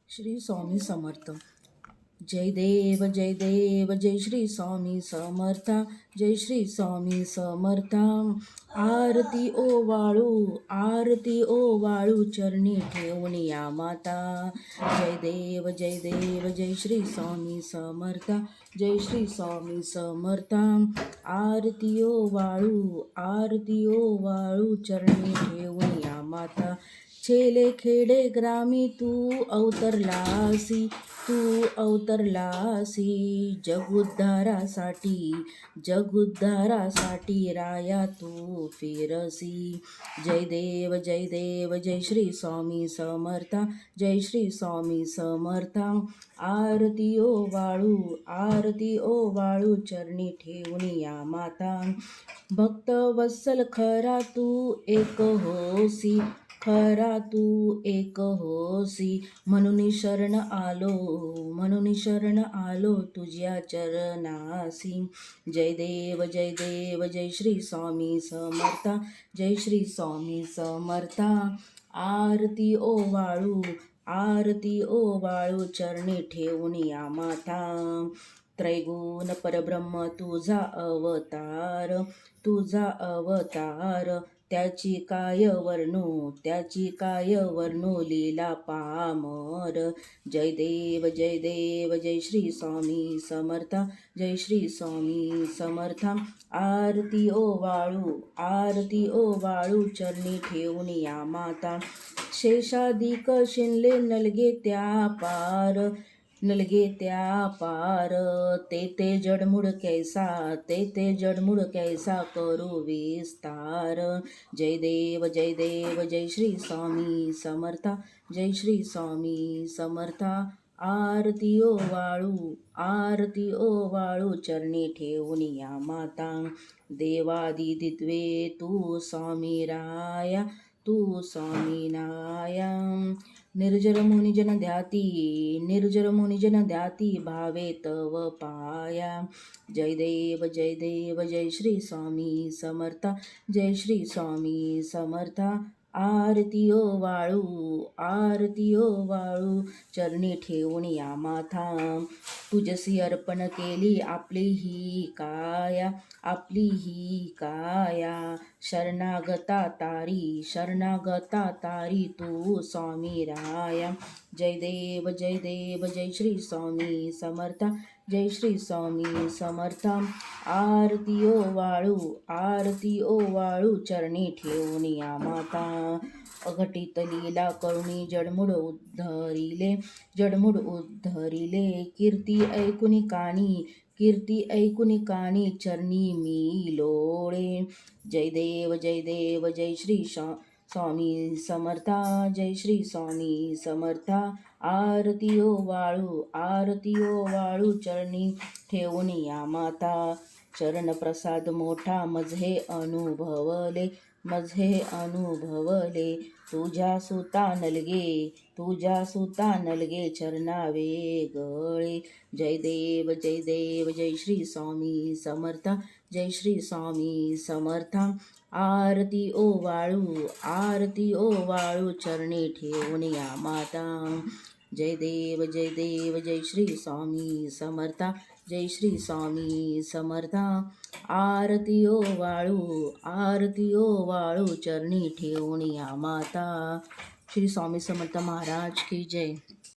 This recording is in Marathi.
श्री स्वामी समर्थ. जय देव जय देव, जय श्री स्वामी समर्था. जय श्री स्वामी समर्था. आरती ओवाळू, आरती ओवाळू, चरणी ठेवून या माता. जय देव जय देव, जय श्री स्वामी समर्था. जय श्री स्वामी समर्था. आरती ओवाळू, आरती ओवाळू, चरणी ठेवून या माता. छेले खेडे ग्रामी तू अवतरलासी, तू अवतरलासी. जगुद्धारासाठी, जगुद्धारासाठी राया तू फिरसी. जय देव जय देव, जय श्री स्वामी समर्था. जय श्री स्वामी समर्था. आरती ओवाळू, आरती ओवाळू, चरणी ठेवून या माता. भक्त वत्सल खरा तू एक होसी, खरा तू एक होसी. म्हणून शरण आलो, म्हणून शरण आलो तुझ्या चरणासी. जय देव जय देव, जय श्री स्वामी समर्था. जय श्री स्वामी समर्था. आरती ओवाळू, आरती ओवाळू, चरणी ठेवून या माता. त्रैगुण परब्रह्म तुझा अवतार, तुझा अवतार. त्याची काय वर्णू, त्याची काय वर्णू, लीला पामर. जय देव जय देव, जय श्री स्वामी समर्था. जय श्री स्वामी समर्था. आरती ओवाळू, आरती ओवाळू, चरणी ठेवून या माता. शेषाधिक शिनले नलगे त्या पार, नलगे त्या पार. ते जडमुड कैसा, ते जडमुड कैसा, करू विस्तार. जय देव जय देव, जय श्री स्वामी समर्था. जय श्री स्वामी समर्था. आरती ओवाळू, आरती ओवाळू, चरणी ठेवून या माता. देवादिदित्वे तू स्वामी राया, तू स्वामी नाया. निर्जर मुनिजन ध्याती, निर्जर मुनिजन ध्याती, भावे तव पाया. जय देव जय देव, जय श्री स्वामी समर्था. जय श्री स्वामी समर्था. आरती ओवाळू, आरती ओवाळू, चरणी ठेवून या माथा. तुझसी अर्पण केली आपली ही काया, आपली ही काया. शरणागता तारी, शरणागता तारी, तू स्वामी राया. जय देव जय देव, जय श्री स्वामी समर्था. जय श्री स्वामी समर्था. आरती ओवाळू, आरती ओवाळू, चरणी ठेवून या माता. अघटित लीला करुणी जडमुड उद्धरिले, जडमुड उद्धरिले. कीर्ती ऐकुनी कानी, कीर्ती ऐकुनी कानी, चरणी मी लोळे. जय देव जय देव, जय श्री स्वामी समर्था. जय श्री स्वामी समर्था. आरती ओवाळू, आरती ओवाळू, चरणी ठेवून या माता. चरण प्रसाद मोठा मझे अनुभवले, मझे अनुभवले. तुझ्या सुता नलगे, तुझ्या सुता नलगे, चरणावे गळे. जय देव जय देव, जय श्री स्वामी समर्था. जय श्री स्वामी समर्था. आरती ओवाळू, आरती ओवाळू, चरणी ठेवून या माता. जय देव जय देव, जय श्री स्वामी समर्था. जय श्री स्वामी समर्था. आरती ओवाळू, आरती ओवाळू, चरणी ठेवून या माता. श्री स्वामी समर्थ महाराज की जय.